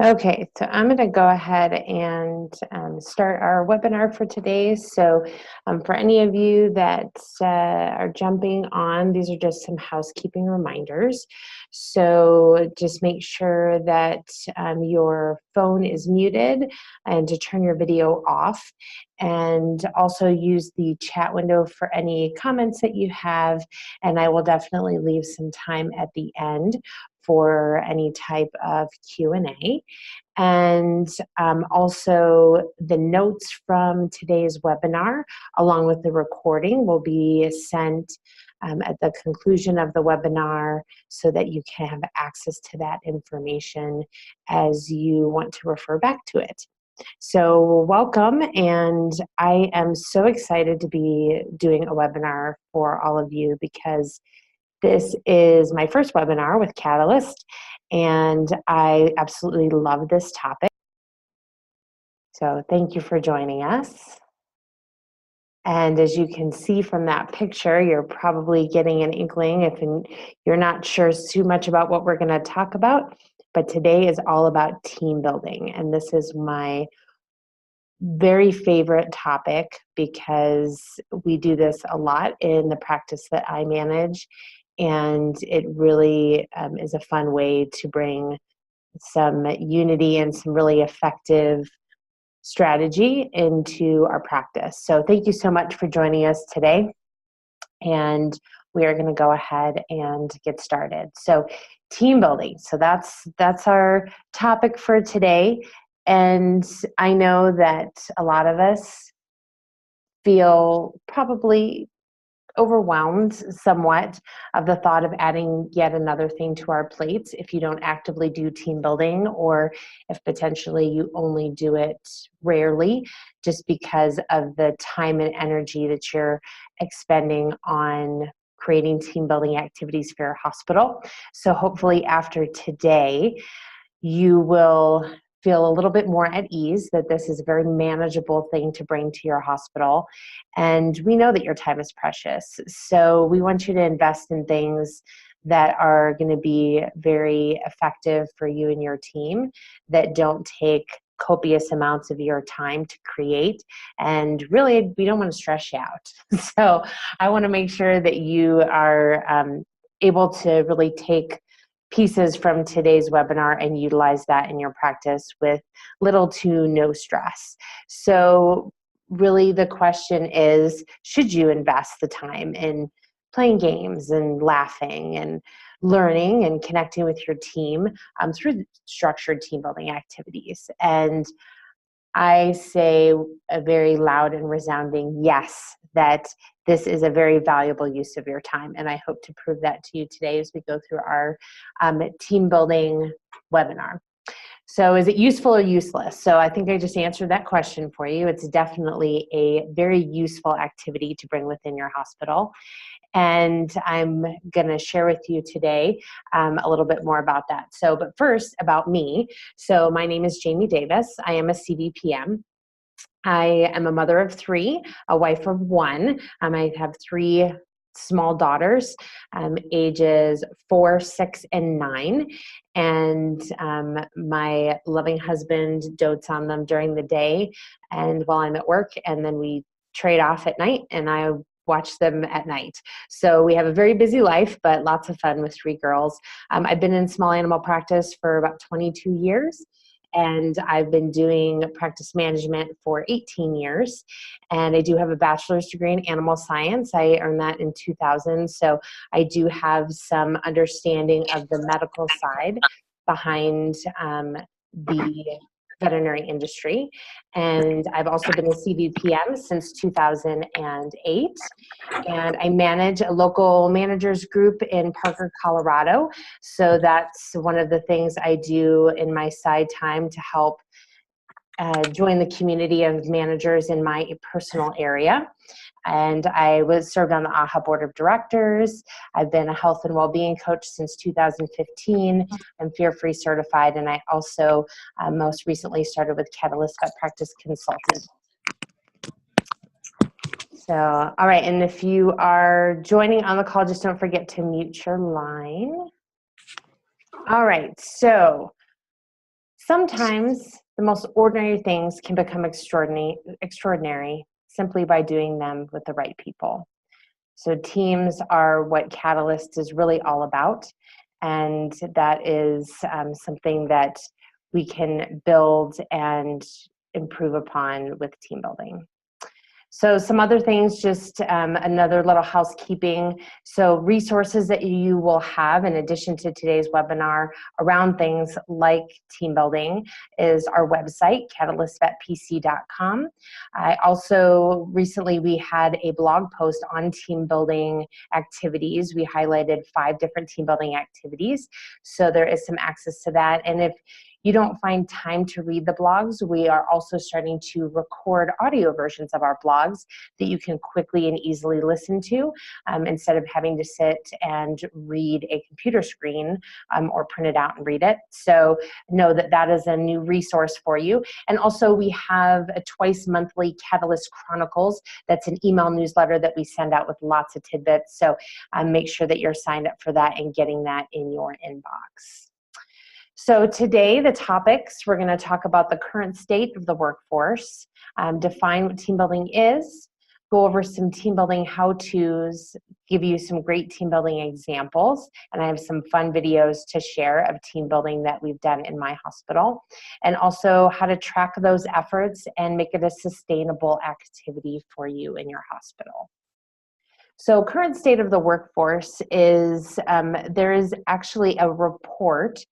Okay, so I'm going to go ahead and start our webinar for today. So for any of you that are jumping on, these are just some housekeeping reminders. So just make sure that your phone is muted and to turn your video off. And also use the chat window for any comments that you have. And I will definitely leave some time at the end for any type of Q&A. And also the notes from today's webinar, along with the recording, will be sent at the conclusion of the webinar so that you can have access to that information as you want to refer back to it. So welcome, and I am so excited to be doing a webinar for all of you because this is my first webinar with Catalyst, and I absolutely love this topic. So thank you for joining us. And as you can see from that picture, you're probably getting an inkling if you're not sure too much about what we're going to talk about. But today is all about team building, and this is my very favorite topic because we do this a lot in the practice that I manage, and it really is a fun way to bring some unity and some really effective strategy into our practice. So thank you so much for joining us today, and we are going to go ahead and get started. So team building, so that's our topic for today. And I know that a lot of us feel probably overwhelmed somewhat of the thought of adding yet another thing to our plates if you don't actively do team building, or if potentially you only do it rarely just because of the time and energy that you're expending on creating team building activities for your hospital. So hopefully after today, you will feel a little bit more at ease that this is a very manageable thing to bring to your hospital. And we know that your time is precious. So we want you to invest in things that are going to be very effective for you and your team, that don't take copious amounts of your time to create. And really, we don't want to stress you out. So I want to make sure that you are able to really take pieces from today's webinar and utilize that in your practice with little to no stress. So really the question is, should you invest the time in playing games and laughing and learning and connecting with your team through structured team building activities? And I say a very loud and resounding yes, that this is a very valuable use of your time. And I hope to prove that to you today as we go through our team building webinar. So is it useful or useless? So I think I just answered that question for you. It's definitely a very useful activity to bring within your hospital. And I'm going to share with you today a little bit more about that. So, but first, about me. So my name is Jamie Davis. I am a CVPM. I am a mother of three, a wife of one. I have three small daughters, ages 4, 6, and 9. And my loving husband dotes on them during the day and while I'm at work, and then we trade off at night, and I watch them at night. So we have a very busy life, but lots of fun with three girls. I've been in small animal practice for about 22 years. And I've been doing practice management for 18 years. And I do have a bachelor's degree in animal science. I earned that in 2000. So I do have some understanding of the medical side behind the veterinary industry. And I've also been a CVPM since 2008. And I manage a local managers group in Parker, Colorado. So that's one of the things I do in my side time to help join the community of managers in my personal area. And I was served on the AHA Board of Directors. I've been a health and well-being coach since 2015. I'm fear-free certified, and I also most recently started with Catalyst Vet Practice Consultant. So, all right, and if you are joining on the call, just don't forget to mute your line. All right, so Sometimes the most ordinary things can become extraordinary simply by doing them with the right people. So teams are what Catalyst is really all about, and that is something that we can build and improve upon with team building. So some other things, just another little housekeeping. So resources that you will have in addition to today's webinar around things like team building is our website, catalystvetpc.com. I also recently we had a blog post on team building activities. We highlighted 5 different team building activities. So there is some access to that. And if you don't find time to read the blogs, we are also starting to record audio versions of our blogs that you can quickly and easily listen to instead of having to sit and read a computer screen or print it out and read it. So know that that is a new resource for you. And also we have a twice monthly Catalyst Chronicles. That's an email newsletter that we send out with lots of tidbits. So make sure that you're signed up for that and getting that in your inbox. So today, the topics, we're going to talk about the current state of the workforce, define what team building is, go over some team building how-tos, give you some great team building examples, and I have some fun videos to share of team building that we've done in my hospital, and also how to track those efforts and make it a sustainable activity for you in your hospital. So current state of the workforce is, there is actually a report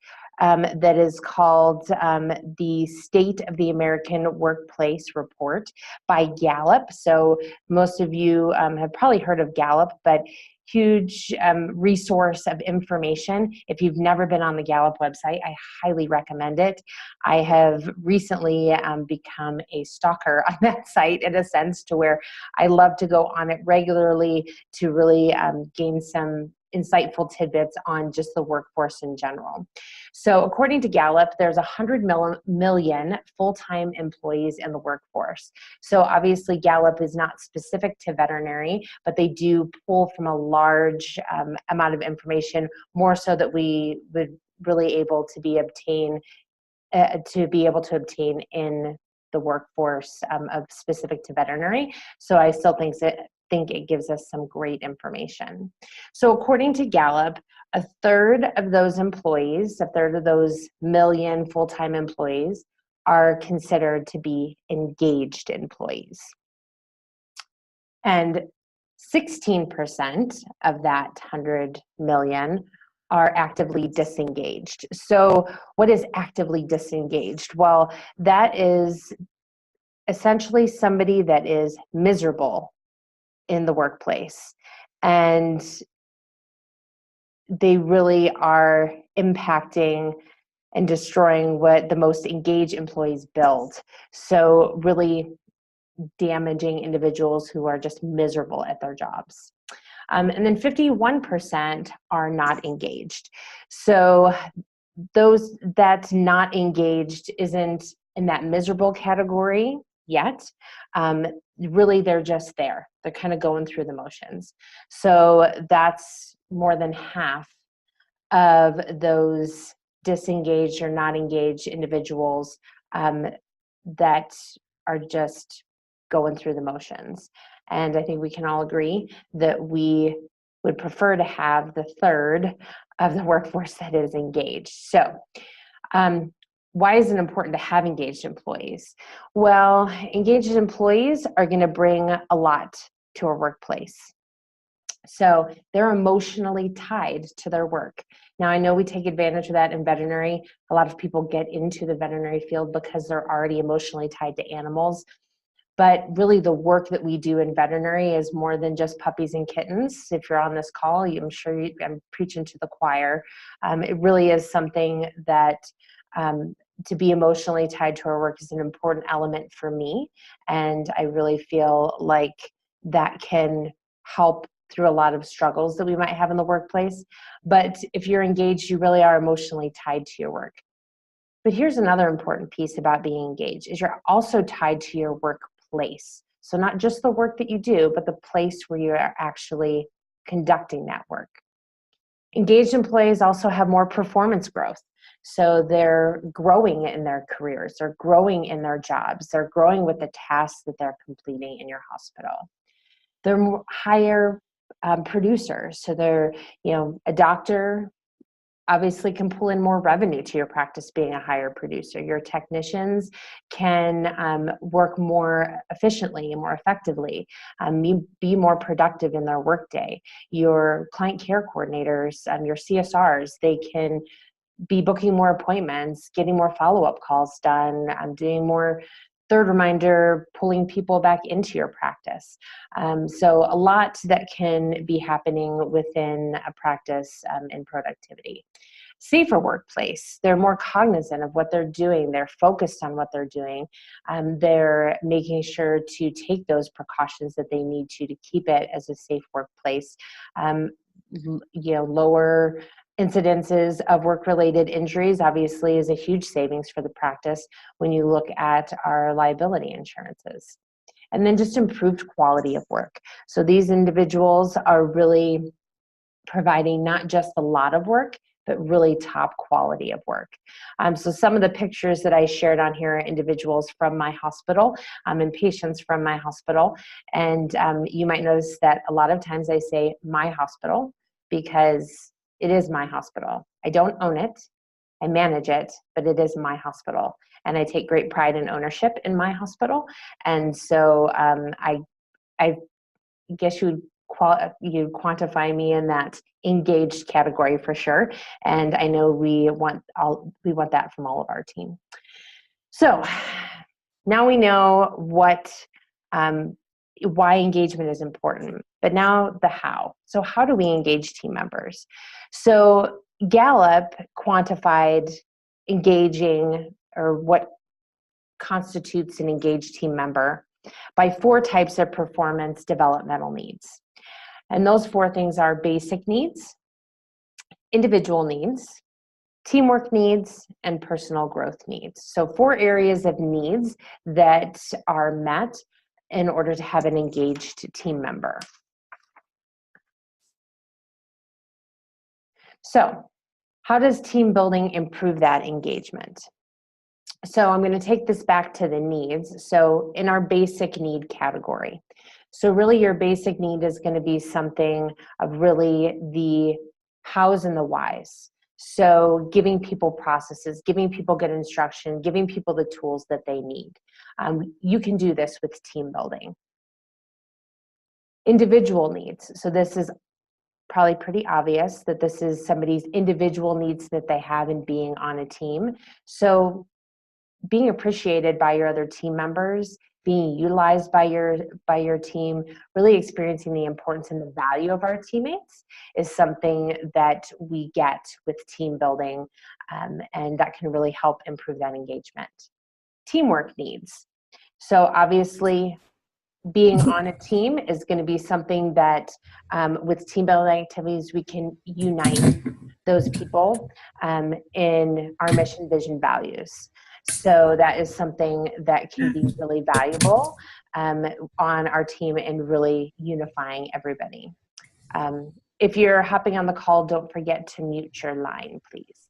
that is called the State of the American Workplace Report by Gallup. So most of you have probably heard of Gallup, but huge resource of information. If you've never been on the Gallup website, I highly recommend it. I have recently become a stalker on that site in a sense to where I love to go on it regularly to really gain some insightful tidbits on just the workforce in general. So according to Gallup, there's 100 million full-time employees in the workforce. So obviously Gallup is not specific to veterinary, but they do pull from a large amount of information, more so that we would really able to be able to obtain in the workforce of specific to veterinary. So I still think it gives us some great information. So according to Gallup, a third of those employees, a third of those million full-time employees are considered to be engaged employees. And 16% of that 100 million are actively disengaged. So what is actively disengaged? Well, that is essentially somebody that is miserable in the workplace, and they really are impacting and destroying what the most engaged employees build. So really damaging individuals who are just miserable at their jobs. And then 51% are not engaged. So those that's not engaged isn't in that miserable category yet. Really, they're just there. They're kind of going through the motions. So that's more than half of those disengaged or not engaged individuals that are just going through the motions. And I think we can all agree that we would prefer to have the third of the workforce that is engaged. So why is it important to have engaged employees? Well, engaged employees are going to bring a lot to a workplace. So they're emotionally tied to their work. Now, I know we take advantage of that in veterinary. A lot of people get into the veterinary field because they're already emotionally tied to animals. But really the work that we do in veterinary is more than just puppies and kittens. If you're on this call, I'm sure I'm preaching to the choir. It really is something that to be emotionally tied to our work is an important element for me. And I really feel like that can help through a lot of struggles that we might have in the workplace. But if you're engaged, you really are emotionally tied to your work. But here's another important piece about being engaged, is you're also tied to your workplace. So not just the work that you do, but the place where you are actually conducting that work. Engaged employees also have more performance growth. So they're growing in their careers, they're growing in their jobs, they're growing with the tasks that they're completing in your hospital. They're higher producers. So they're, a doctor obviously can pull in more revenue to your practice being a higher producer. Your technicians can work more efficiently and more effectively, be more productive in their workday. Your client care coordinators, your CSRs, they can be booking more appointments, getting more follow-up calls done, doing more third reminder, pulling people back into your practice. So a lot that can be happening within a practice in productivity. Safer workplace. They're more cognizant of what they're doing. They're focused on what they're doing. They're making sure to take those precautions that they need to keep it as a safe workplace. Lower incidences of work-related injuries obviously is a huge savings for the practice when you look at our liability insurances. And then just improved quality of work. So these individuals are really providing not just a lot of work, but really top quality of work. So some of the pictures that I shared on here are individuals from my hospital and patients from my hospital. And you might notice that a lot of times I say my hospital because it is my hospital. I don't own it, I manage it, but it is my hospital. And I take great pride and ownership in my hospital. And so I guess you'd quantify me in that engaged category for sure. And I know we want that from all of our team. So now we know why engagement is important, but now the how. So how do we engage team members? So Gallup quantified engaging, or what constitutes an engaged team member, by 4 types of performance developmental needs. And those 4 things are basic needs, individual needs, teamwork needs, and personal growth needs. So 4 areas of needs that are met in order to have an engaged team member. So how does team building improve that engagement? So I'm going to take this back to the needs. So in our basic need category. So really your basic need is going to be something of really the hows and the whys. So giving people processes, giving people good instruction, giving people the tools that they need. You can do this with team building. Individual needs. So this is probably pretty obvious that this is somebody's individual needs that they have in being on a team. So being appreciated by your other team members, being utilized by your team, really experiencing the importance and the value of our teammates is something that we get with team building, and that can really help improve that engagement. Teamwork needs. So obviously, being on a team is going to be something that with team building activities, we can unite those people in our mission, vision, values. So that is something that can be really valuable on our team and really unifying everybody. If you're hopping on the call, don't forget to mute your line, please.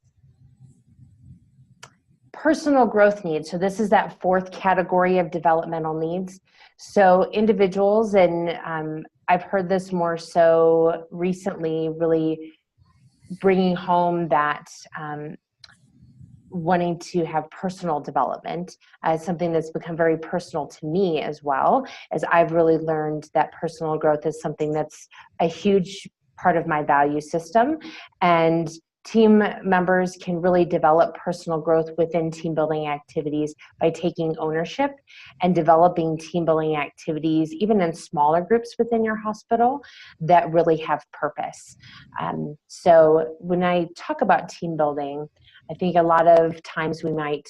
Personal growth needs. So this is that 4th category of developmental needs. So individuals, and I've heard this more so recently, really bringing home that wanting to have personal development as something that's become very personal to me as well, as I've really learned that personal growth is something that's a huge part of my value system. And team members can really develop personal growth within team building activities by taking ownership and developing team building activities, even in smaller groups within your hospital, that really have purpose. So when I talk about team building, I think a lot of times we might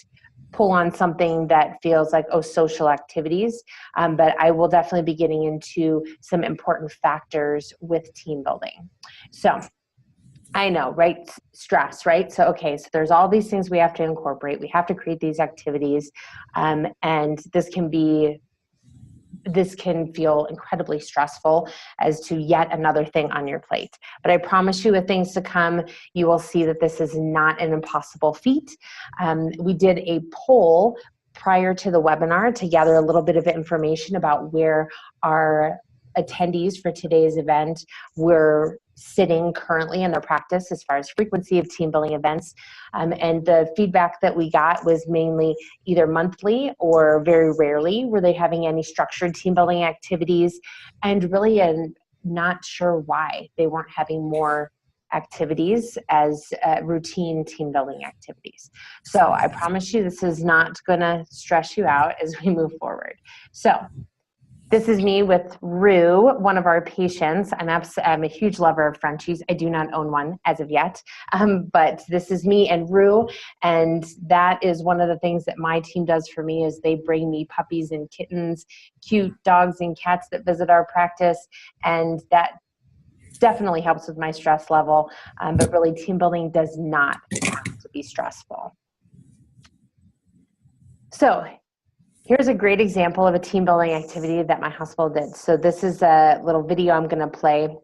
pull on something that feels like, oh, social activities, but I will definitely be getting into some important factors with team building. So I know, right? Stress, right? So, okay, so there's all these things we have to incorporate. We have to create these activities, and this can be this can feel incredibly stressful as to yet another thing on your plate. But I promise you, with things to come, you will see that this is not an impossible feat. We did a poll prior to the webinar to gather a little bit of information about where our attendees for today's event were sitting currently in their practice as far as frequency of team building events. And the feedback that we got was mainly either monthly or very rarely were they having any structured team building activities, and really not sure why they weren't having more activities as routine team building activities. So I promise you this is not going to stress you out as we move forward. So this is me with Rue, one of our patients. I'm a huge lover of Frenchies. I do not own one as of yet, but this is me and Rue, and that is one of the things that my team does for me is they bring me puppies and kittens, cute dogs and cats that visit our practice, and that definitely helps with my stress level, but really team building does not have to be stressful. So here's a great example of a team building activity that my hospital did. So this is a little video I'm going to play.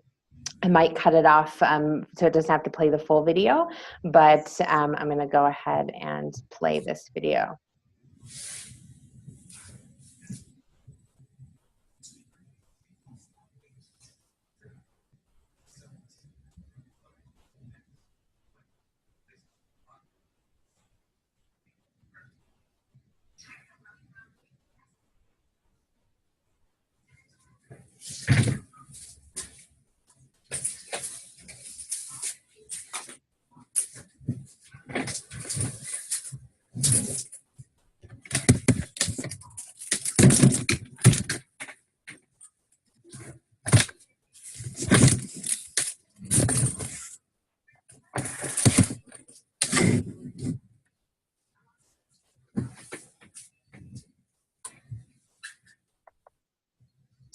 I might cut it off so it doesn't have to play the full video, but I'm going to go ahead and play this video.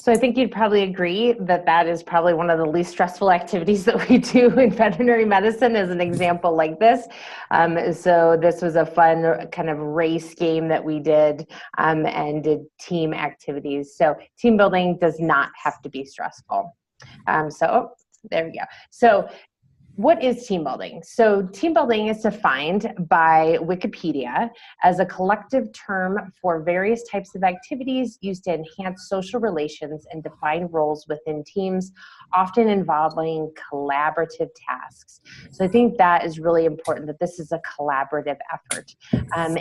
So I think you'd probably agree that that is probably one of the least stressful activities that we do in veterinary medicine, as an example like this. So this was a fun kind of race game that we did and did team activities. So team building does not have to be stressful. There we go. So what is team building? So team building is defined by Wikipedia as a collective term for various types of activities used to enhance social relations and define roles within teams, often involving collaborative tasks. So I think that is really important, that this is a collaborative effort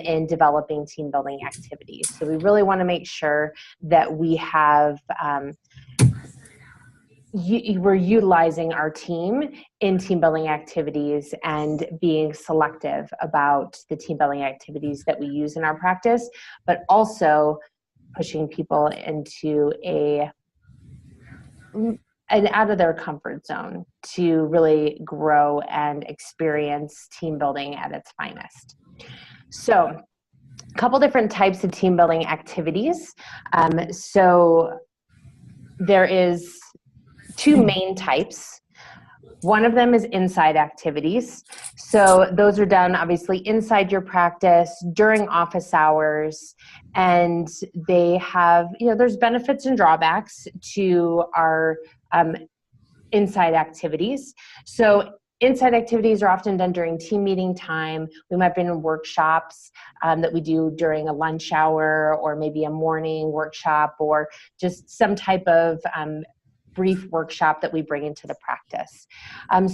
in developing team building activities. So we really want to make sure that we have we're utilizing our team in team building activities and being selective about the team building activities that we use in our practice, but also pushing people into out of their comfort zone to really grow and experience team building at its finest. So a couple different types of team building activities. So there is two main types. One of them is inside activities. So those are done obviously inside your practice during office hours, and they have, there's benefits and drawbacks to our inside activities. So inside activities are often done during team meeting time. We might be in workshops that we do during a lunch hour, or maybe a morning workshop, or just some type of brief workshop that we bring into the practice.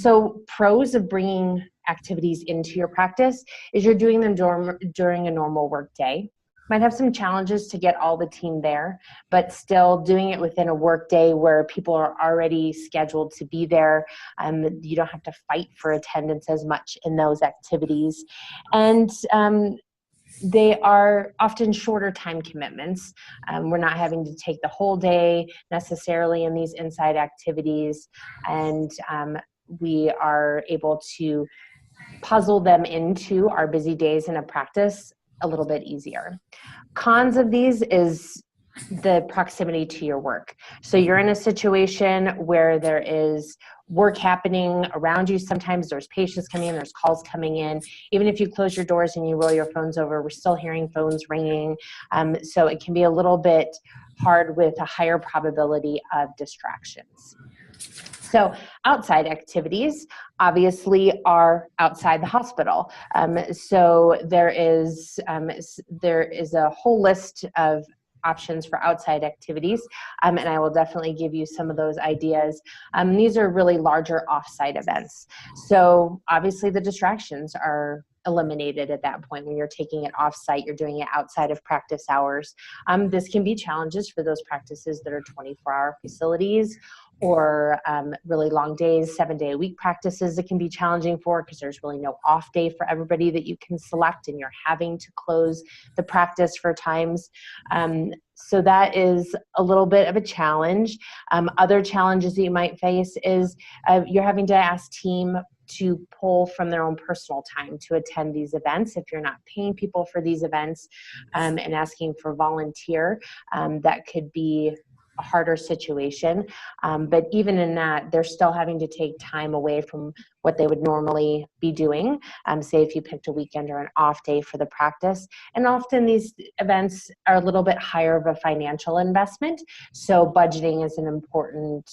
So pros of bringing activities into your practice is you're doing them during a normal work day. Might have some challenges to get all the team there, but still doing it within a work day where people are already scheduled to be there. You don't have to fight for attendance as much in those activities. And they are often shorter time commitments. We're not having to take the whole day necessarily in these inside activities, and we are able to puzzle them into our busy days in a practice a little bit easier. Cons of these is the proximity to your work. So you're in a situation where there is work happening around you. Sometimes there's patients coming in, there's calls coming in. Even if you close your doors and you roll your phones over, we're still hearing phones ringing. So it can be a little bit hard with a higher probability of distractions. So outside activities obviously are outside the hospital. So there is a whole list of options for outside activities, and I will definitely give you some of those ideas. These are really larger offsite events. So obviously the distractions are eliminated at that point. When you're taking it offsite, you're doing it outside of practice hours. This can be challenges for those practices that are 24-hour facilities, or really long days, 7-day-a-week practices. It can be challenging for, because there's really no off day for everybody that you can select, and you're having to close the practice for times. So that is a little bit of a challenge. Other challenges that you might face is you're having to ask team to pull from their own personal time to attend these events. If you're not paying people for these events and asking for volunteer, that could be a harder situation. But even in that, they're still having to take time away from what they would normally be doing. Say if you picked a weekend or an off day for the practice. And often these events are a little bit higher of a financial investment. So budgeting is an important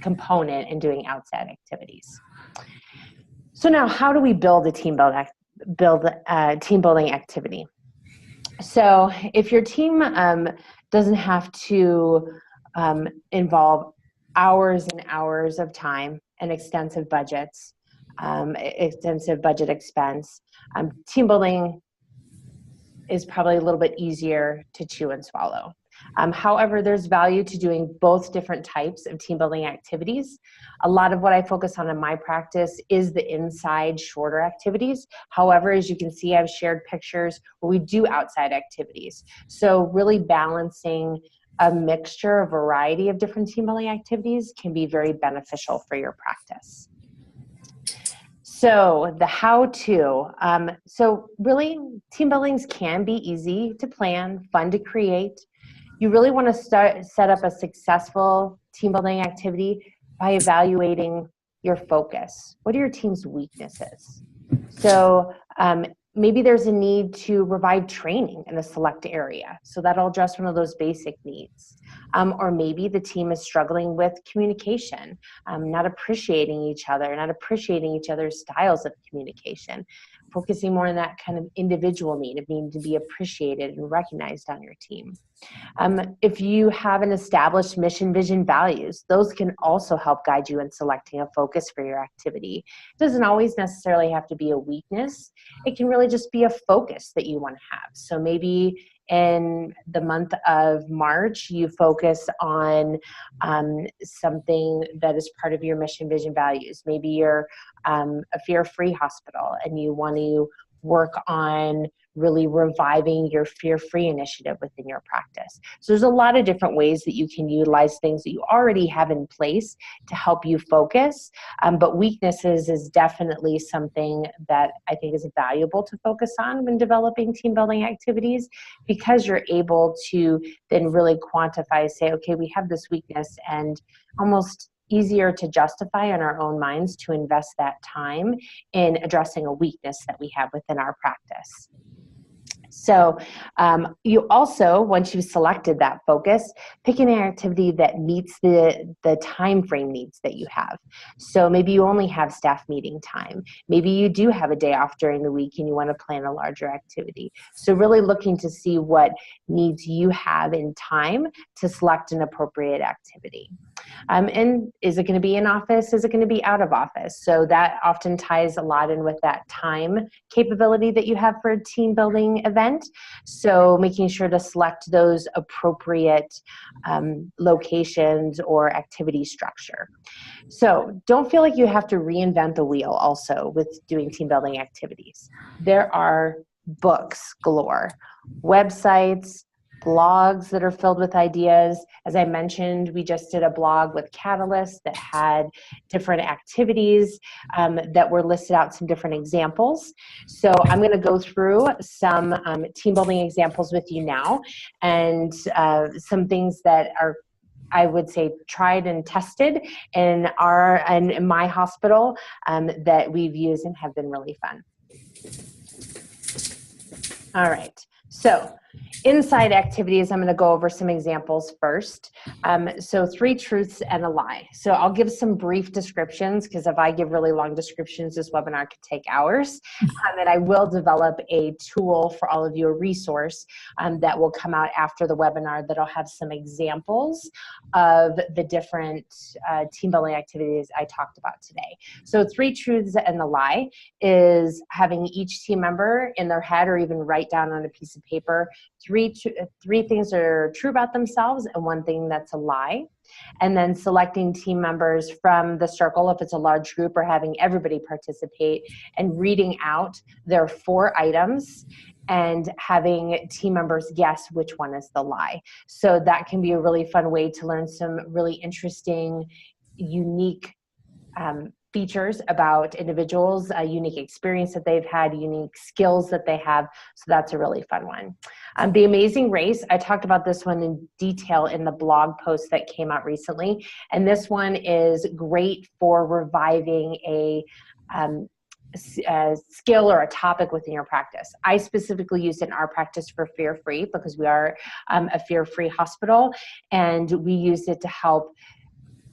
component in doing outside activities. So now, how do we build a team building activity? So if your team doesn't have to involve hours and hours of time and extensive budgets, extensive budget expense, team building is probably a little bit easier to chew and swallow. However, there's value to doing both different types of team building activities. A lot of what I focus on in my practice is the inside, shorter activities. However, as you can see, I've shared pictures where we do outside activities. So really balancing a mixture, a variety of different team building activities can be very beneficial for your practice. So the how-to, so really team buildings can be easy to plan, fun to create. You really want to set up a successful team building activity by evaluating your focus. What are your team's weaknesses? So maybe there's a need to provide training in a select area. So that'll address one of those basic needs. Or maybe the team is struggling with communication, not appreciating each other, not appreciating each other's styles of communication, focusing more on that kind of individual need of needing to be appreciated and recognized on your team. If you have an established mission, vision, values, those can also help guide you in selecting a focus for your activity. It doesn't always necessarily have to be a weakness. It can really just be a focus that you want to have. So maybe in the month of March, you focus on something that is part of your mission, vision, values. Maybe you're a fear-free hospital and you want to work on really reviving your fear-free initiative within your practice. So there's a lot of different ways that you can utilize things that you already have in place to help you focus, but weaknesses is definitely something that I think is valuable to focus on when developing team building activities, because you're able to then really quantify, say, okay, we have this weakness, and almost easier to justify in our own minds to invest that time in addressing a weakness that we have within our practice. So you also, once you've selected that focus, pick an activity that meets the time frame needs that you have. So maybe you only have staff meeting time. Maybe you do have a day off during the week and you want to plan a larger activity. So really looking to see what needs you have in time to select an appropriate activity. And is it going to be in office? Is it going to be out of office? So that often ties a lot in with that time capability that you have for a team building event. So making sure to select those appropriate locations or activity structure. So don't feel like you have to reinvent the wheel also with doing team building activities. There are books galore, websites, blogs that are filled with ideas. As I mentioned, we just did a blog with Catalyst that had different activities that were listed out, some different examples. So I'm going to go through some team building examples with you now, and some things that are, I would say, tried and tested in my hospital that we've used and have been really fun. All right. So Inside activities, I'm going to go over some examples first. So 3 truths and a lie. So I'll give some brief descriptions, because if I give really long descriptions, this webinar could take hours. And I will develop a tool for all of you, a resource that will come out after the webinar that'll have some examples of the different team building activities I talked about today. So 3 truths and the lie is having each team member in their head, or even write down on a piece of paper, three things that are true about themselves and 1 thing that's a lie. And then selecting team members from the circle, if it's a large group, or having everybody participate and reading out their 4 items and having team members guess which one is the lie. So that can be a really fun way to learn some really interesting, unique features about individuals, a unique experience that they've had, unique skills that they have. So that's a really fun one. The Amazing Race, I talked about this one in detail in the blog post that came out recently. And this one is great for reviving a skill or a topic within your practice. I specifically used it in our practice for fear-free, because we are a fear-free hospital, and we used it to help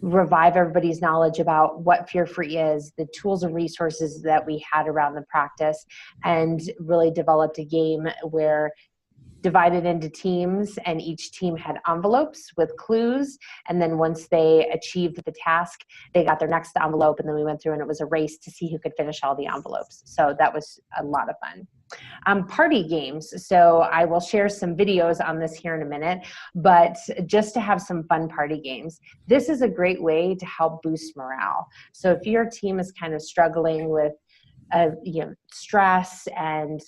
revive everybody's knowledge about what fear-free is, the tools and resources that we had around the practice, and really developed a game where divided into teams, and each team had envelopes with clues, and then once they achieved the task, they got their next envelope, and then we went through and it was a race to see who could finish all the envelopes. So that was a lot of fun. Party games. So I will share some videos on this here in a minute, but just to have some fun party games. This is a great way to help boost morale. So if your team is kind of struggling with stress and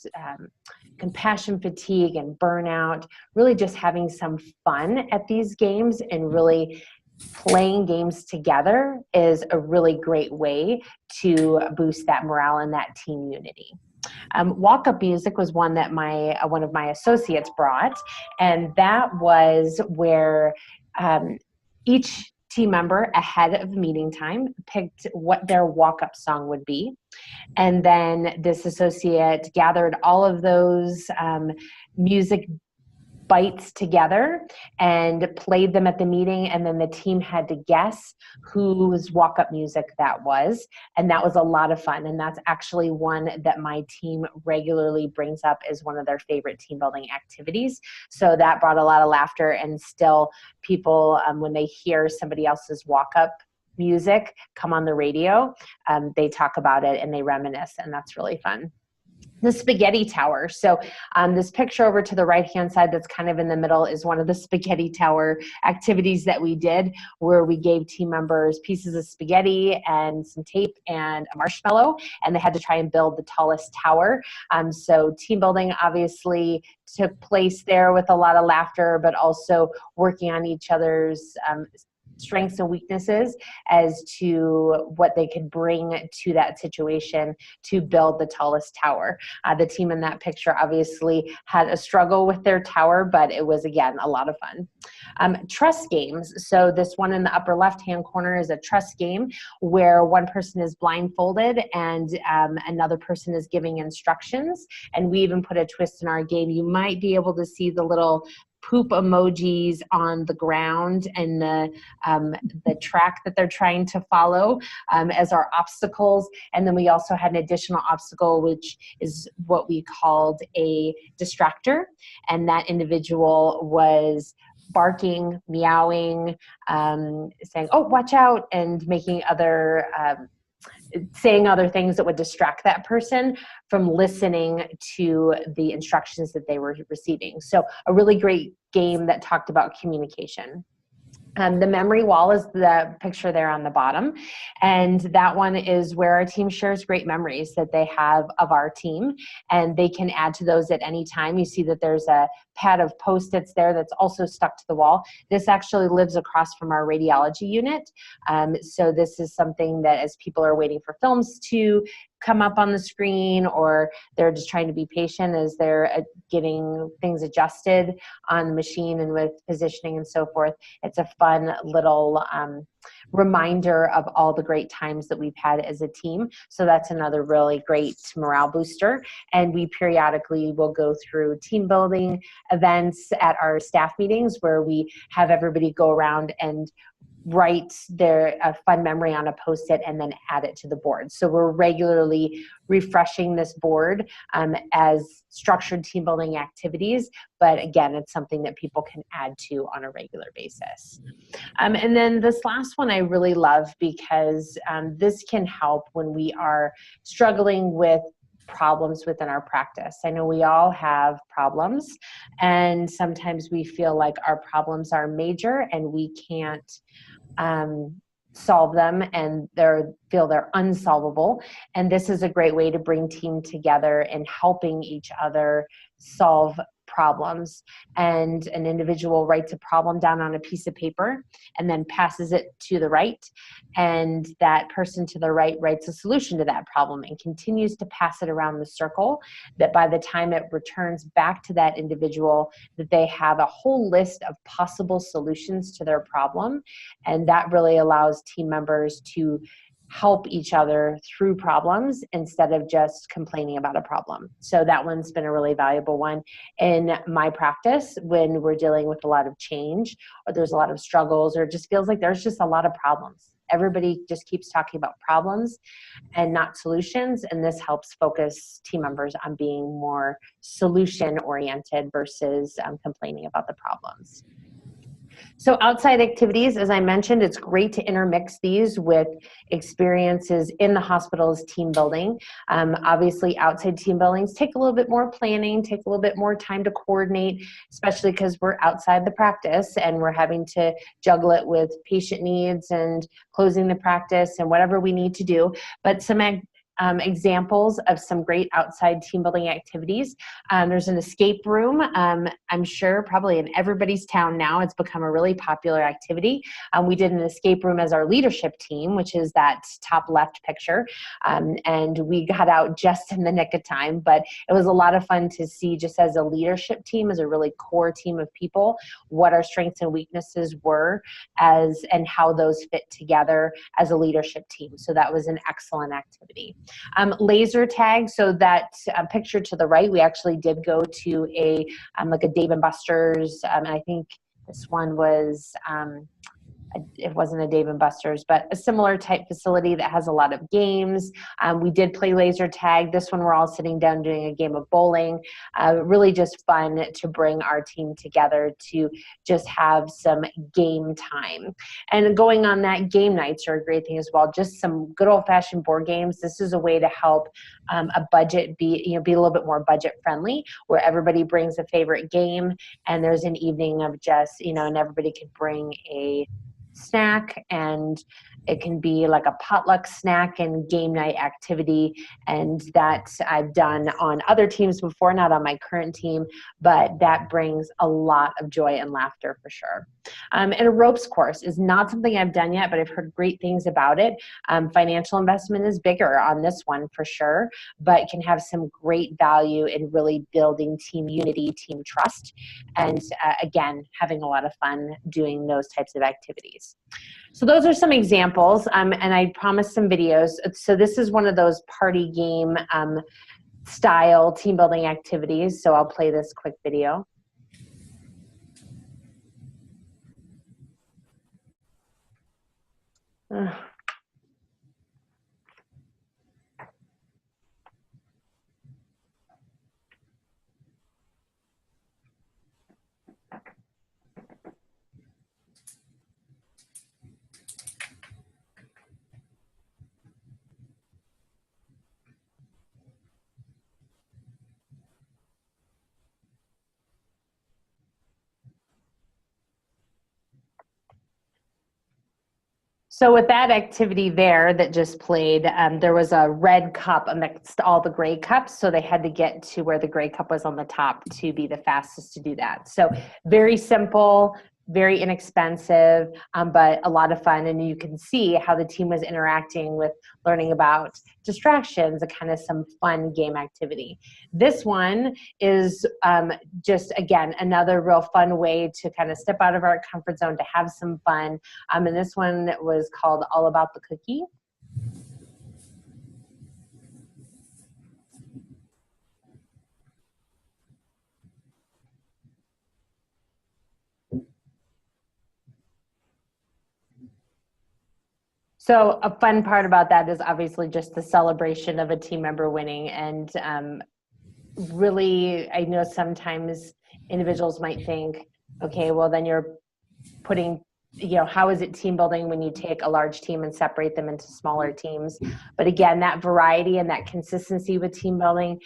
compassion fatigue and burnout, really just having some fun at these games and really playing games together is a really great way to boost that morale and that team unity. Walk-up music was one that one of my associates brought, and that was where each team member ahead of meeting time picked what their walk-up song would be. And then this associate gathered all of those music bites together and played them at the meeting, and then the team had to guess whose walk-up music that was, and that was a lot of fun. And that's actually one that my team regularly brings up as one of their favorite team building activities. So that brought a lot of laughter, and still people, when they hear somebody else's walk-up music come on the radio, they talk about it and they reminisce, and that's really fun. The spaghetti tower. So this picture over to the right-hand side that's kind of in the middle is one of the spaghetti tower activities that we did, where we gave team members pieces of spaghetti and some tape and a marshmallow, and they had to try and build the tallest tower. So team building obviously took place there with a lot of laughter, but also working on each other's strengths and weaknesses as to what they could bring to that situation to build the tallest tower. The team in that picture obviously had a struggle with their tower, but it was, again, a lot of fun. Trust games. So this one in the upper left-hand corner is a trust game where one person is blindfolded and another person is giving instructions. And we even put a twist in our game. You might be able to see the little poop emojis on the ground and the track that they're trying to follow as our obstacles. And then we also had an additional obstacle, which is what we called a distractor. And that individual was barking, meowing, saying, "Oh, watch out," and making other saying other things that would distract that person from listening to the instructions that they were receiving. So a really great game that talked about communication. The memory wall is the picture there on the bottom, and that one is where our team shares great memories that they have of our team, and they can add to those at any time. You see that there's a pad of Post-its there that's also stuck to the wall. This actually lives across from our radiology unit, so this is something that as people are waiting for films to come up on the screen, or they're just trying to be patient as they're getting things adjusted on the machine and with positioning and so forth. It's a fun little reminder of all the great times that we've had as a team. So that's another really great morale booster. And we periodically will go through team building events at our staff meetings where we have everybody go around and write their fun memory on a Post-it and then add it to the board. So we're regularly refreshing this board as structured team building activities, but again, it's something that people can add to on a regular basis. And then this last one I really love because this can help when we are struggling with problems within our practice. I know we all have problems, and sometimes we feel like our problems are major and we can't solve them, and feel they're unsolvable. And this is a great way to bring team together in helping each other solve problems. And an individual writes a problem down on a piece of paper and then passes it to the right, and that person to the right writes a solution to that problem and continues to pass it around the circle, that by the time it returns back to that individual, that they have a whole list of possible solutions to their problem. And that really allows team members to help each other through problems instead of just complaining about a problem. So that one's been a really valuable one in my practice when we're dealing with a lot of change, or there's a lot of struggles, or it just feels like there's just a lot of problems. Everybody just keeps talking about problems and not solutions, and this helps focus team members on being more solution-oriented versus complaining about the problems. So outside activities, as I mentioned, it's great to intermix these with experiences in the hospital's team building. Obviously, outside team buildings take a little bit more planning, take a little bit more time to coordinate, especially because we're outside the practice and we're having to juggle it with patient needs and closing the practice and whatever we need to do. But some examples of some great outside team building activities. There's an escape room. I'm sure probably in everybody's town now, it's become a really popular activity. We did an escape room as our leadership team, which is that top left picture. And we got out just in the nick of time, but it was a lot of fun to see, just as a leadership team, as a really core team of people, what our strengths and weaknesses were and how those fit together as a leadership team. So that was an excellent activity. Laser tag, so that picture to the right, we actually did go to like a Dave & Buster's, and I think this one was, it wasn't a Dave & Buster's, but a similar type facility that has a lot of games. We did play laser tag. This one we're all sitting down doing a game of bowling. Really just fun to bring our team together to just have some game time. And going on that, game nights are a great thing as well. Just some good old-fashioned board games. This is a way to help a budget be a little bit more budget friendly, where everybody brings a favorite game, and there's an evening of just, and everybody could bring a snack, and it can be like a potluck snack and game night activity. And that I've done on other teams before, not on my current team, but that brings a lot of joy and laughter for sure. And a ropes course is not something I've done yet, but I've heard great things about it. Financial investment is bigger on this one for sure, but can have some great value in really building team unity, team trust, and again, having a lot of fun doing those types of activities. So those are some examples, and I promised some videos. So this is one of those party game style team building activities, so I'll play this quick video. So with that activity there that just played, there was a red cup amidst all the gray cups, so they had to get to where the gray cup was on the top to be the fastest to do that. So very simple, very inexpensive, but a lot of fun. And you can see how the team was interacting with learning about distractions, a kind of some fun game activity. This one is just, again, another real fun way to kind of step out of our comfort zone, to have some fun. And this one was called All About the Cookie. So a fun part about that is obviously just the celebration of a team member winning. And really, I know sometimes individuals might think, okay, well, then you're putting, how is it team building when you take a large team and separate them into smaller teams? But again, that variety and that consistency with team building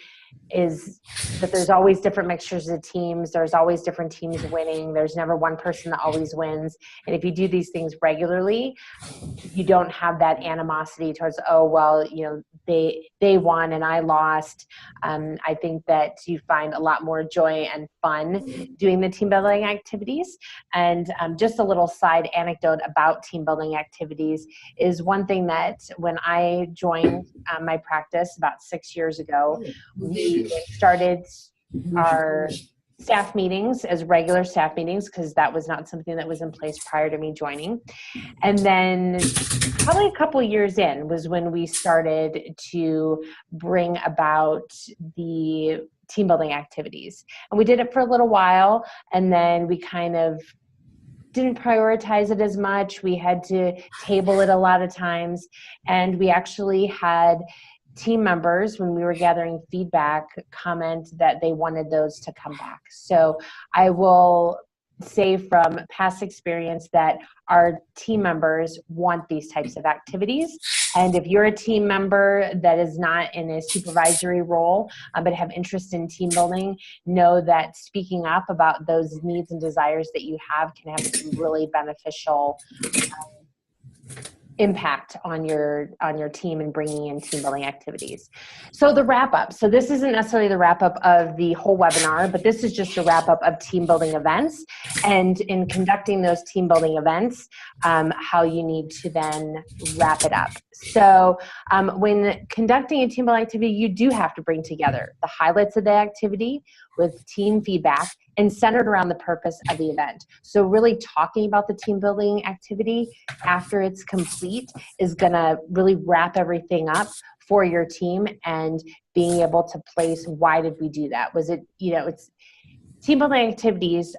is that there's always different mixtures of teams. There's always different teams winning. There's never one person that always wins. And if you do these things regularly, you don't have that animosity towards, oh, well, they won and I lost. I think that you find a lot more joy and fun doing the team building activities. And just a little side anecdote about team building activities is one thing that when I joined my practice about 6 years ago, we started our staff meetings as regular staff meetings, because that was not something that was in place prior to me joining. And then probably a couple of years in was when we started to bring about the team building activities. And we did it for a little while, and then we kind of didn't prioritize it as much. We had to table it a lot of times. And we actually had team members, when we were gathering feedback, comment that they wanted those to come back. So I will say from past experience that our team members want these types of activities. And if you're a team member that is not in a supervisory role, but have interest in team building, know that speaking up about those needs and desires that you have can have some really beneficial impact on your team and bringing in team building activities. So the wrap up. So this isn't necessarily the wrap up of the whole webinar, but this is just a wrap up of team building events, and in conducting those team building events, how you need to then wrap it up. So when conducting a team building activity, you do have to bring together the highlights of the activity with team feedback and centered around the purpose of the event. So really talking about the team building activity after it's complete is gonna really wrap everything up for your team, and being able to place, why did we do that? Was it, it's team building activities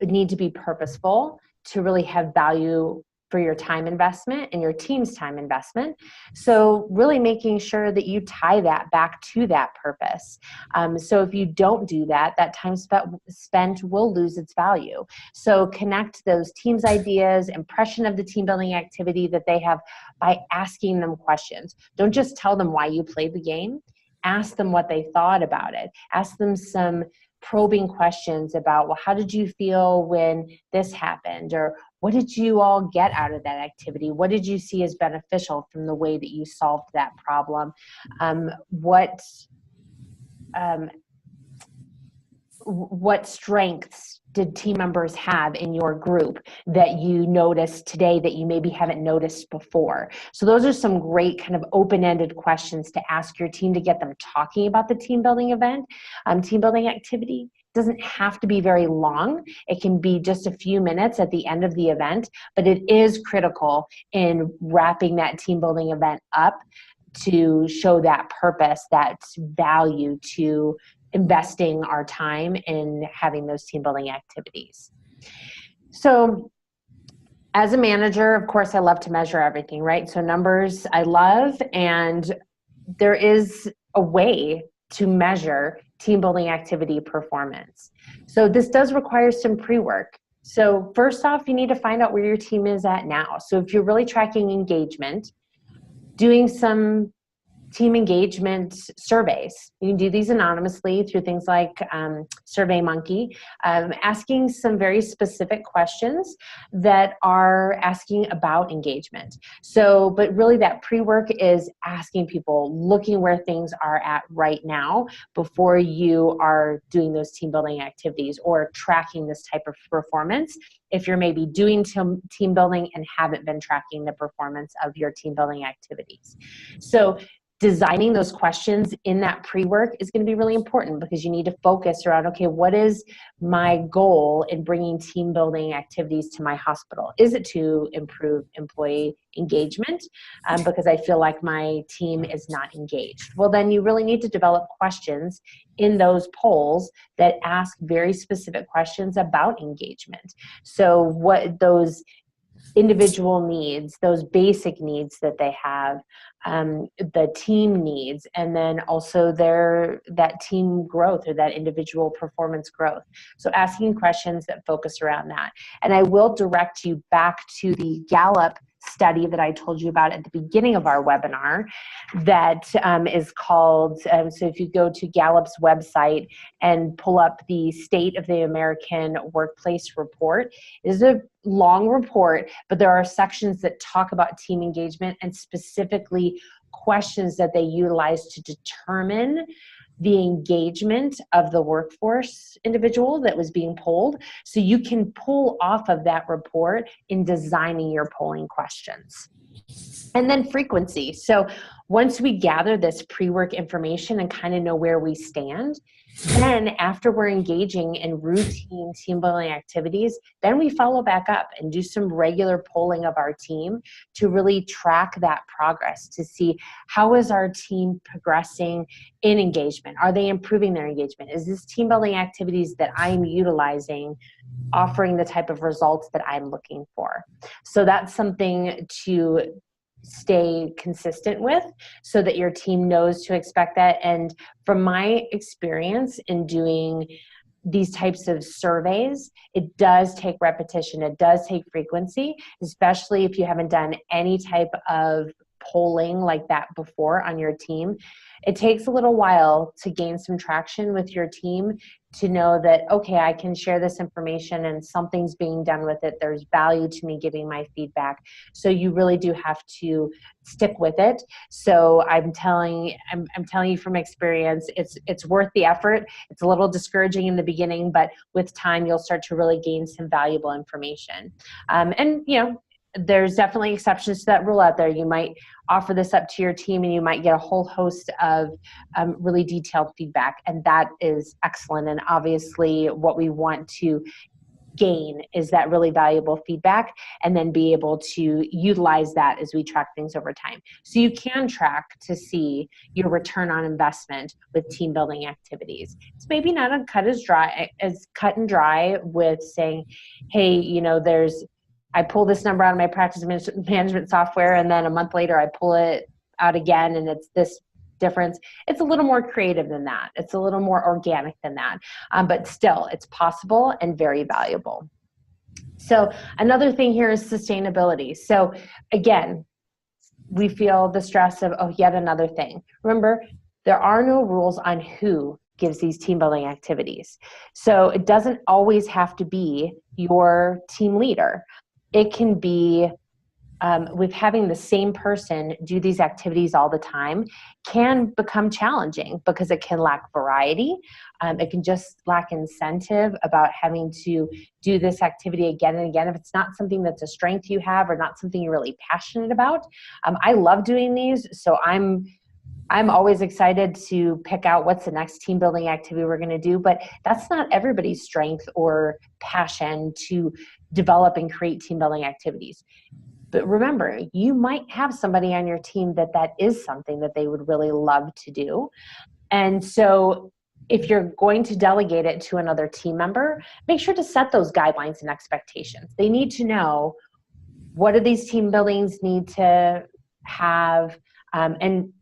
need to be purposeful to really have value for your time investment and your team's time investment. So really making sure that you tie that back to that purpose. So if you don't do that, that time spent will lose its value. So connect those teams' ideas, impression of the team building activity that they have, by asking them questions. Don't just tell them why you played the game. Ask them what they thought about it. Ask them some probing questions about, well, how did you feel when this happened? Or what did you all get out of that activity? What did you see as beneficial from the way that you solved that problem? What strengths did team members have in your group that you noticed today that you maybe haven't noticed before? So those are some great kind of open-ended questions to ask your team to get them talking about the team building event. Team building activity doesn't have to be very long. It can be just a few minutes at the end of the event, but it is critical in wrapping that team building event up to show that purpose, that value to investing our time in having those team building activities. So as a manager, of course, I love to measure everything, right? So numbers I love, and there is a way to measure team building activity performance. So this does require some pre-work. So first off, you need to find out where your team is at now. So if you're really tracking engagement, doing some team engagement surveys. You can do these anonymously through things like SurveyMonkey, asking some very specific questions that are asking about engagement. So, but really that pre-work is asking people, looking where things are at right now before you are doing those team building activities or tracking this type of performance. If you're maybe doing team building and haven't been tracking the performance of your team building activities. So designing those questions in that pre-work is going to be really important, because you need to focus around, okay, what is my goal in bringing team building activities to my hospital? Is it to improve employee engagement because I feel like my team is not engaged? Well, then you really need to develop questions in those polls that ask very specific questions about engagement. So what those individual needs, those basic needs that they have, the team needs, and then also that team growth or that individual performance growth. So asking questions that focus around that. And I will direct you back to the Gallup study that I told you about at the beginning of our webinar that is called, so if you go to Gallup's website and pull up the State of the American Workplace Report, it is a long report, but there are sections that talk about team engagement and specifically questions that they utilize to determine the engagement of the workforce individual that was being polled. So you can pull off of that report in designing your polling questions. And then frequency. So once we gather this pre-work information and kind of know where we stand, then after we're engaging in routine team building activities, then we follow back up and do some regular polling of our team to really track that progress, to see how is our team progressing in engagement. Are they improving their engagement? Is this team building activities that I'm utilizing offering the type of results that I'm looking for? So that's something to stay consistent with so that your team knows to expect that. And from my experience in doing these types of surveys, it does take repetition, it does take frequency, especially if you haven't done any type of polling like that before on your team. It takes a little while to gain some traction with your team to know that, okay, I can share this information and something's being done with it. There's value to me giving my feedback. So you really do have to stick with it. So I'm telling you from experience, it's worth the effort. It's a little discouraging in the beginning, but with time, you'll start to really gain some valuable information. And you know, there's definitely exceptions to that rule out there. You might offer this up to your team and you might get a whole host of really detailed feedback, and that is excellent. And obviously what we want to gain is that really valuable feedback and then be able to utilize that as we track things over time. So you can track to see your return on investment with team building activities. It's maybe not as cut and dry with saying, hey, you know, I pull this number out of my practice management software and then a month later I pull it out again and it's this difference. It's a little more creative than that. It's a little more organic than that. But still, it's possible and very valuable. So another thing here is sustainability. So again, we feel the stress of, oh, yet another thing. Remember, there are no rules on who gives these team building activities. So it doesn't always have to be your team leader. It can be with having the same person do these activities all the time can become challenging because it can lack variety. It can just lack incentive about having to do this activity again and again if it's not something that's a strength you have or not something you're really passionate about. I love doing these, so I'm always excited to pick out what's the next team building activity we're going to do, but that's not everybody's strength or passion to develop and create team building activities. But remember, you might have somebody on your team that is something that they would really love to do. And so if you're going to delegate it to another team member, make sure to set those guidelines and expectations. They need to know, what do these team buildings need to have, and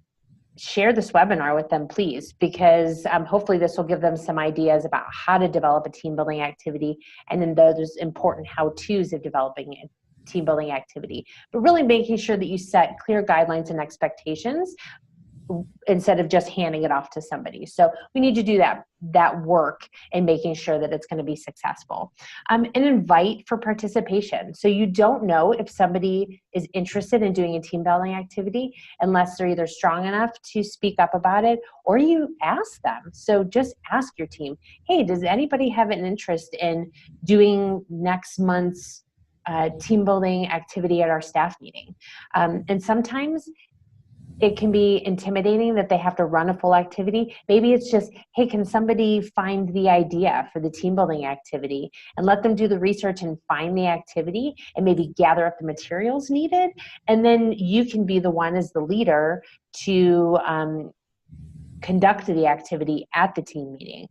share this webinar with them, please, because hopefully this will give them some ideas about how to develop a team building activity and then those important how-tos of developing a team building activity. But really making sure that you set clear guidelines and expectations instead of just handing it off to somebody. So we need to do that work in making sure that it's going to be successful. And invite for participation. So you don't know if somebody is interested in doing a team building activity unless they're either strong enough to speak up about it, or you ask them. So just ask your team, hey, does anybody have an interest in doing next month's team building activity at our staff meeting? And sometimes it can be intimidating that they have to run a full activity. Maybe it's just, hey, can somebody find the idea for the team building activity, and let them do the research and find the activity and maybe gather up the materials needed. And then you can be the one as the leader to conduct the activity at the team meeting.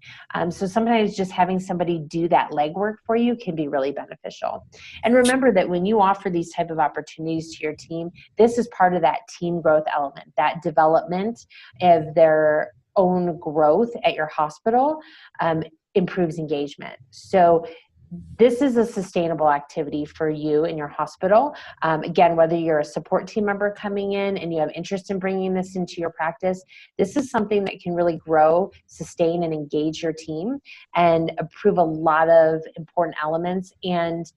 So sometimes just having somebody do that legwork for you can be really beneficial. And remember that when you offer these type of opportunities to your team, this is part of that team growth element, that development of their own growth at your hospital improves engagement. So this is a sustainable activity for you in your hospital. Again, whether you're a support team member coming in and you have interest in bringing this into your practice, this is something that can really grow, sustain, and engage your team and improve a lot of important elements. And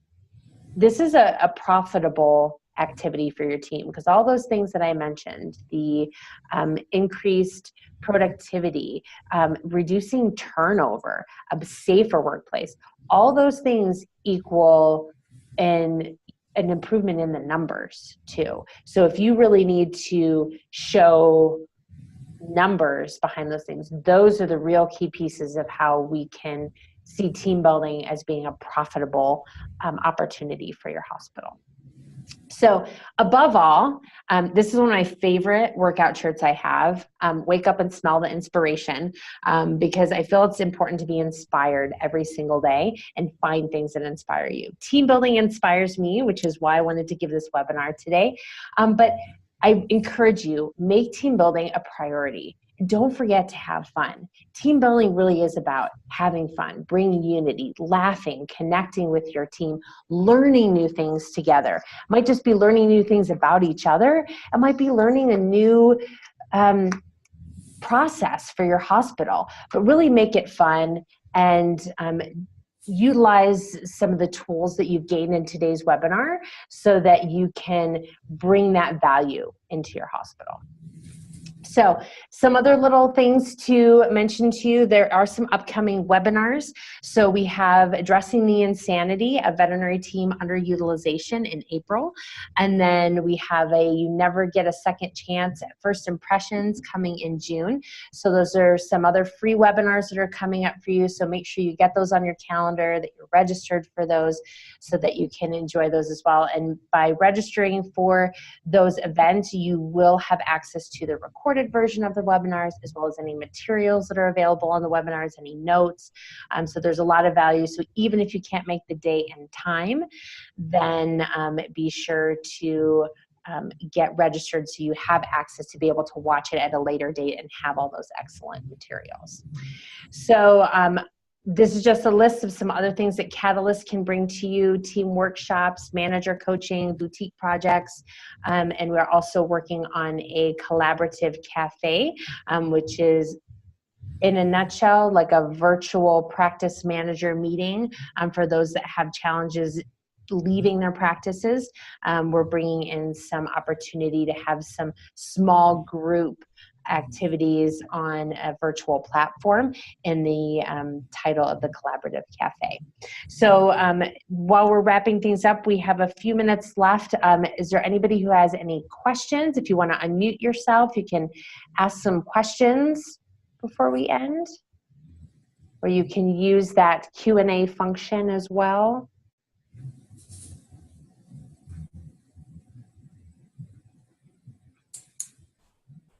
this is a profitable activity for your team, because all those things that I mentioned, the increased productivity, reducing turnover, a safer workplace, all those things equal an improvement in the numbers too. So if you really need to show numbers behind those things, those are the real key pieces of how we can see team building as being a profitable opportunity for your hospital. So above all, this is one of my favorite workout shirts I have, wake up and smell the inspiration, because I feel it's important to be inspired every single day and find things that inspire you. Team building inspires me, which is why I wanted to give this webinar today. But I encourage you, make team building a priority. Don't forget to have fun. Team building really is about having fun, bringing unity, laughing, connecting with your team, learning new things together. It might just be learning new things about each other. It might be learning a new process for your hospital, but really make it fun and utilize some of the tools that you've gained in today's webinar so that you can bring that value into your hospital. So some other little things to mention to you, there are some upcoming webinars. So we have Addressing the Insanity, a veterinary team underutilization in April. And then we have a You Never Get a Second Chance at First Impressions coming in June. So those are some other free webinars that are coming up for you. So make sure you get those on your calendar, that you're registered for those so that you can enjoy those as well. And by registering for those events, you will have access to the recorded version of the webinars, as well as any materials that are available on the webinars, any notes. So there's a lot of value. So even if you can't make the date and time, then be sure to get registered so you have access to be able to watch it at a later date and have all those excellent materials. So this is just a list of some other things that Catalyst can bring to you: team workshops, manager coaching, boutique projects, and we're also working on a collaborative cafe, which is, in a nutshell, like a virtual practice manager meeting for those that have challenges leaving their practices. We're bringing in some opportunity to have some small group activities on a virtual platform in the title of the Collaborative Cafe. So while we're wrapping things up, we have a few minutes left. Is there anybody who has any questions? If you want to unmute yourself, you can ask some questions before we end, or you can use that Q&A function as well.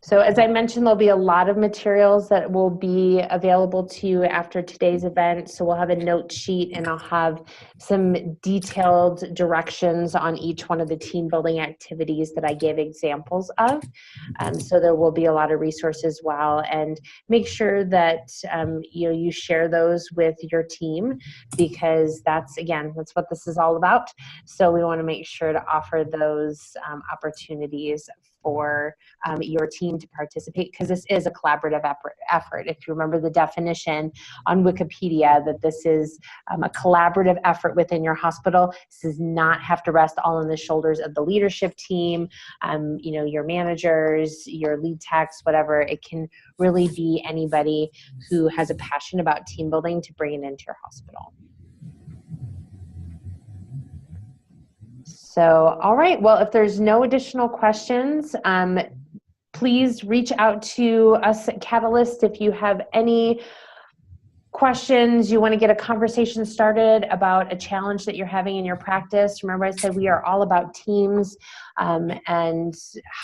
So as I mentioned, there'll be a lot of materials that will be available to you after today's event. So we'll have a note sheet, and I'll have some detailed directions on each one of the team building activities that I gave examples of. So there will be a lot of resources as well. And make sure that you share those with your team, because that's what this is all about. So we want to make sure to offer those opportunities for your team to participate, because this is a collaborative effort. If you remember the definition on Wikipedia, that this is a collaborative effort within your hospital. This does not have to rest all on the shoulders of the leadership team, your managers, your lead techs, whatever. It can really be anybody who has a passion about team building to bring it into your hospital. So, all right, well, if there's no additional questions, please reach out to us at Catalyst if you have any questions, you want to get a conversation started about a challenge that you're having in your practice. Remember, I said we are all about teams and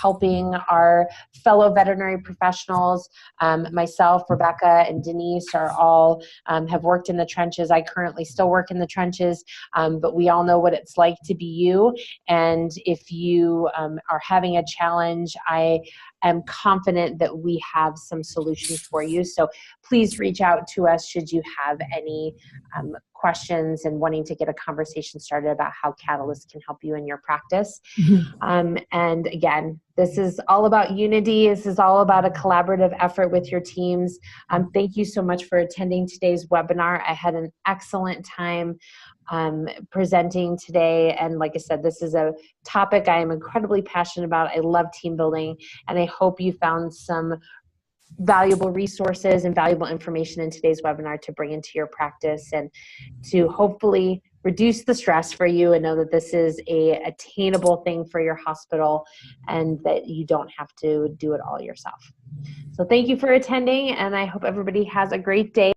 helping our fellow veterinary professionals. Myself, Rebecca, and Denise are all have worked in the trenches. I currently still work in the trenches, but we all know what it's like to be you. And if you are having a challenge, I am confident that we have some solutions for you. So please reach out to us should you have any questions and wanting to get a conversation started about how Catalyst can help you in your practice. And again, this is all about unity. This is all about a collaborative effort with your teams. Thank you so much for attending today's webinar. I had an excellent time presenting today. And like I said, this is a topic I am incredibly passionate about. I love team building, and I hope you found some valuable resources and valuable information in today's webinar to bring into your practice and to hopefully reduce the stress for you and know that this is a attainable thing for your hospital and that you don't have to do it all yourself. So thank you for attending, and I hope everybody has a great day.